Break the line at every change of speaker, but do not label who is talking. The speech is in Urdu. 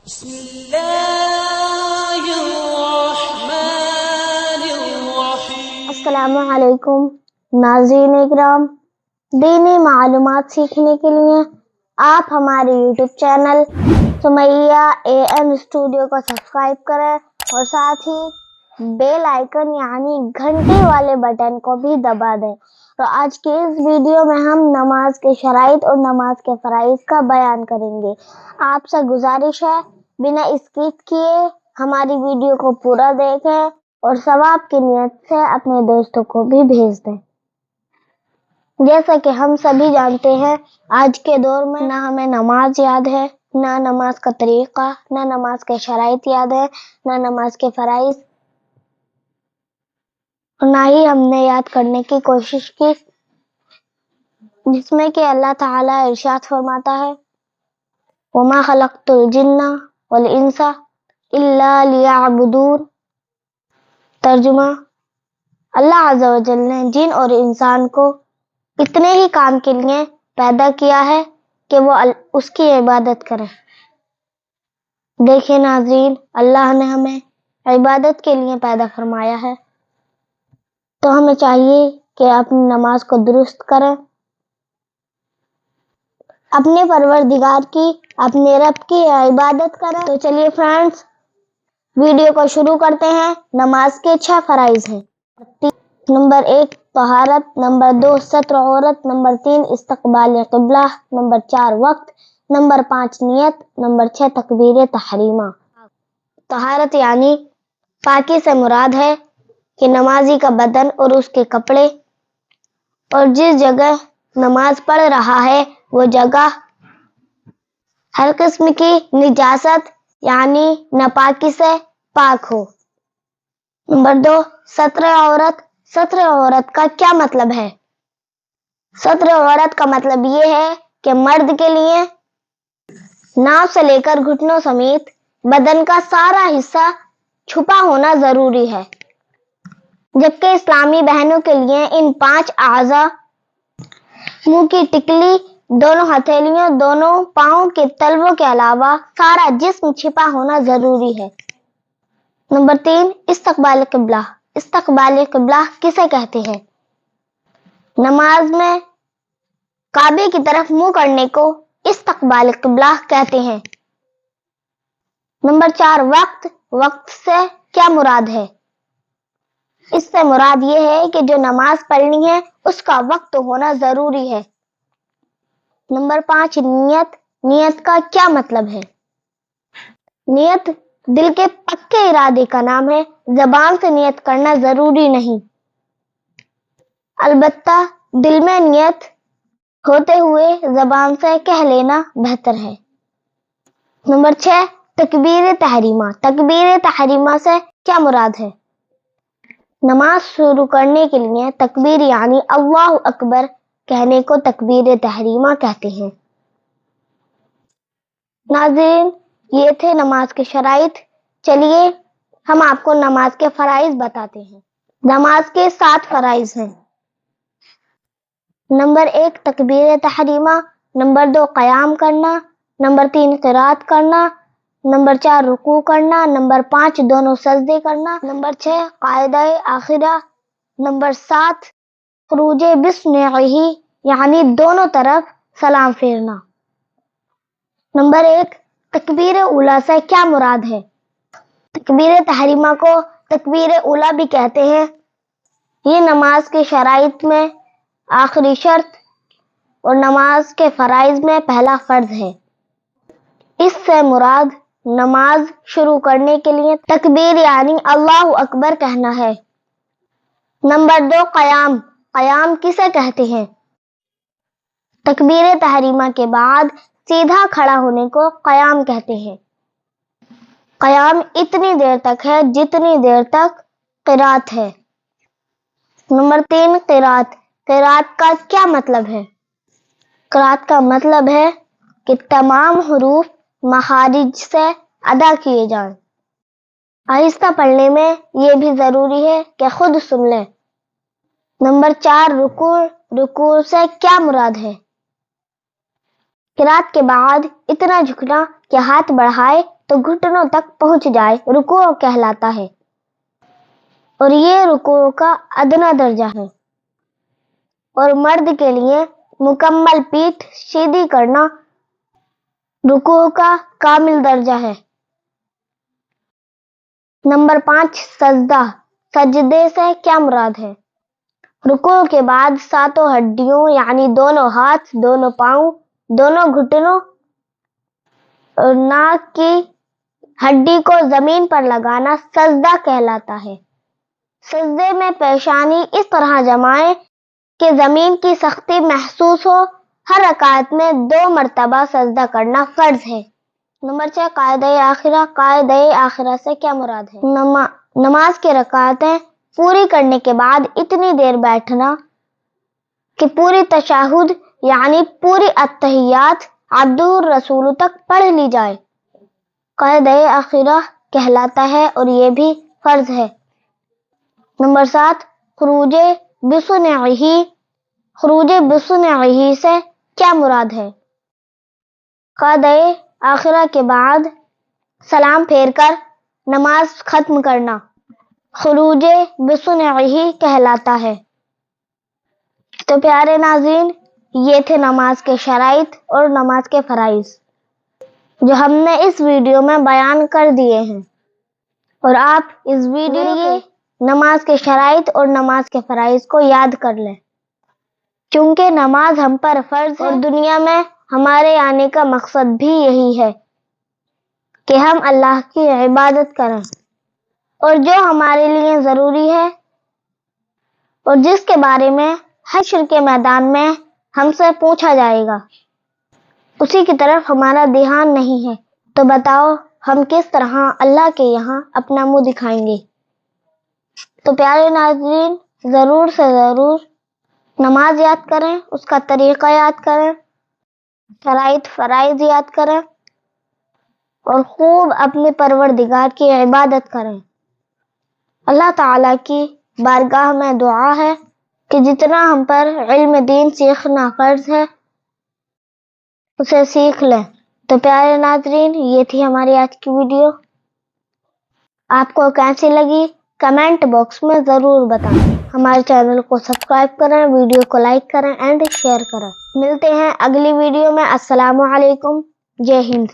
بسم اللہ الرحمن الرحیم۔
السلام علیکم ناظرین اکرام، دینی معلومات سیکھنے کے لیے آپ ہمارے YouTube channel Samiya AM studio کو سبسکرائب کریں اور ساتھ ہی بیل آئیکن یعنی گھنٹی والے بٹن کو بھی دبا دیں۔ تو آج کی اس ویڈیو میں ہم نماز کے شرائط اور نماز کے فرائض کا بیان کریں گے۔ آپ سے گزارش ہے بنا اسکپ کیے ہماری ویڈیو کو پورا دیکھیں اور ثواب کی نیت سے اپنے دوستوں کو بھی بھیج دیں۔ جیسا کہ ہم سبھی جانتے ہیں آج کے دور میں نہ ہمیں نماز یاد ہے، نہ نماز کا طریقہ، نہ نماز کے شرائط یاد ہے، نہ نماز کے فرائض، اور نہ ہی ہم نے یاد کرنے کی کوشش کی، جس میں کہ اللہ تعالیٰ ارشاد فرماتا ہے وَمَا خَلَقْتُ الْجِنَّ وَالْإِنسَ إِلَّا لِيَعْبُدُونَ۔ ترجمہ: اللہ عز و جل نے جن اور انسان کو اتنے ہی کام کے لیے پیدا کیا ہے کہ وہ اس کی عبادت کریں۔ دیکھیں ناظرین، اللہ نے ہمیں عبادت کے لیے پیدا فرمایا ہے، تو ہمیں چاہیے کہ اپنی نماز کو درست کریں، اپنے پروردگار کی، اپنے رب کی عبادت کریں۔ تو چلیے فرینڈز، ویڈیو کو شروع کرتے ہیں۔ نماز کے 6 فرائض ہیں۔ نمبر 1 طہارت، نمبر 2 ستر عورت، نمبر 3 استقبال قبلہ، نمبر 4 وقت، نمبر 5 نیت، نمبر 6 تکبیر تحریمہ۔ طہارت یعنی پاکی سے مراد ہے کہ نمازی کا بدن اور اس کے کپڑے اور جس جگہ نماز پڑھ رہا ہے وہ جگہ ہر قسم کی نجاست یعنی ناپاکی سے پاک ہو۔ نمبر 2 ستر عورت۔ ستر عورت کا کیا مطلب ہے؟ ستر عورت کا مطلب یہ ہے کہ مرد کے لیے ناف سے لے کر گھٹنوں سمیت بدن کا سارا حصہ چھپا ہونا ضروری ہے، جبکہ اسلامی بہنوں کے لیے ان 5 اعضاء منہ کی ٹکلی، دونوں ہتھیلیوں، دونوں پاؤں کے تلووں کے علاوہ سارا جسم چھپا ہونا ضروری ہے۔ نمبر 3 استقبال قبلہ۔ استقبال قبلہ کسے کہتے ہیں؟ نماز میں کعبے کی طرف منہ کرنے کو استقبال قبلہ کہتے ہیں۔ نمبر 4 وقت۔ وقت سے کیا مراد ہے؟ اس سے مراد یہ ہے کہ جو نماز پڑھنی ہے اس کا وقت ہونا ضروری ہے۔ نمبر 5 نیت۔ نیت کا کیا مطلب ہے؟ نیت دل کے پکے ارادے کا نام ہے، زبان سے نیت کرنا ضروری نہیں، البتہ دل میں نیت ہوتے ہوئے زبان سے کہہ لینا بہتر ہے۔ نمبر 6 تکبیر تحریمہ۔ تکبیر تحریمہ سے کیا مراد ہے؟ نماز شروع کرنے کے لیے تکبیر یعنی اللہ اکبر کہنے کو تکبیر تحریمہ کہتے ہیں۔ ناظرین، یہ تھے نماز کے شرائط۔ چلیے ہم آپ کو نماز کے فرائض بتاتے ہیں۔ نماز کے 7 فرائض ہیں۔ نمبر 1 تکبیر تحریمہ، نمبر 2 قیام کرنا، نمبر 3 قرات کرنا، نمبر 4 رکوع کرنا، نمبر 5 دونوں سجدے کرنا، نمبر 6 قاعدہ آخرہ، نمبر 7 خروج بسمعہ یعنی دونوں طرف سلام پھیرنا۔ نمبر 1 تکبیر اولیٰ سے کیا مراد ہے؟ تکبیر تحریمہ کو تکبیر اولیٰ بھی کہتے ہیں۔ یہ نماز کے شرائط میں آخری شرط اور نماز کے فرائض میں پہلا فرض ہے۔ اس سے مراد نماز شروع کرنے کے لیے تکبیر یعنی اللہ اکبر کہنا ہے۔ نمبر 2 قیام۔ قیام کسے کہتے ہیں؟ تکبیر تحریمہ کے بعد سیدھا کھڑا ہونے کو قیام کہتے ہیں۔ قیام اتنی دیر تک ہے جتنی دیر تک قرات ہے۔ نمبر 3 قرات۔ قرات کا کیا مطلب ہے؟ قرات کا مطلب ہے کہ تمام حروف مخارج سے ادا کیے جائیں۔ آہستہ پڑھنے میں یہ بھی ضروری ہے کہ خود سن لیں۔ نمبر 4 رکوع۔ رکوع سے کیا مراد ہے؟ قرات کے بعد اتنا جھکنا کہ ہاتھ بڑھائے تو گھٹنوں تک پہنچ جائے رکوع کہلاتا ہے، اور یہ رکوع کا ادنا درجہ ہے، اور مرد کے لیے مکمل پیٹھ سیدھی کرنا رکوع کا کامل درجہ ہے۔ نمبر 5، سجدہ۔ سجدے سے کیا مراد ہے؟ رکوع کے بعد 7 ہڈیوں یعنی دونوں ہاتھ، دونوں پاؤں، دونوں گھٹنوں اور ناک کی ہڈی کو زمین پر لگانا سجدہ کہلاتا ہے۔ سجدے میں پیشانی اس طرح جمائیں کہ زمین کی سختی محسوس ہو۔ ہر رکعت میں 2 مرتبہ سجدہ کرنا فرض ہے۔ نمبر 6، قاعدہ آخرہ۔ قاعدہ آخرہ سے کیا مراد ہے؟ نماز کی رکعتیں پوری کرنے کے بعد اتنی دیر بیٹھنا کہ پوری تشہد یعنی پوری التحیات عبدہ الرسول تک پڑھ لی جائے، قاعدہ آخرہ کہلاتا ہے، اور یہ بھی فرض ہے۔ نمبر 7، خروج بصنعہ۔ خروج بصنعہ سے کیا مراد ہے؟ قاعدہ آخرہ کے بعد سلام پھیر کر نماز ختم کرنا خروج بصنعہ کہلاتا ہے۔ تو پیارے ناظرین، یہ تھے نماز کے شرائط اور نماز کے فرائض جو ہم نے اس ویڈیو میں بیان کر دیے ہیں، اور آپ اس ویڈیو کے نماز کے شرائط اور نماز کے فرائض کو یاد کر لیں، کیونکہ نماز ہم پر فرض ہے، اور دنیا میں ہمارے آنے کا مقصد بھی یہی ہے کہ ہم اللہ کی عبادت کریں، اور جو ہمارے لیے ضروری ہے اور جس کے بارے میں حشر کے میدان میں ہم سے پوچھا جائے گا، اسی کی طرف ہمارا دھیان نہیں ہے، تو بتاؤ ہم کس طرح اللہ کے یہاں اپنا منہ دکھائیں گے؟ تو پیارے ناظرین، ضرور سے ضرور نماز یاد کریں، اس کا طریقہ یاد کریں، شرائط فرائض یاد کریں، اور خوب اپنے پروردگار کی عبادت کریں۔ اللہ تعالیٰ کی بارگاہ میں دعا ہے کہ جتنا ہم پر علم دین سیکھنا فرض ہے اسے سیکھ لیں۔ تو پیارے ناظرین، یہ تھی ہماری آج کی ویڈیو۔ آپ کو کیسی لگی کمنٹ باکس میں ضرور بتائیں۔ ہمارے چینل کو سبسکرائب کریں، ویڈیو کو لائک کریں اینڈ شیئر کریں۔ ملتے ہیں اگلی ویڈیو میں۔ السلام علیکم، جے ہند۔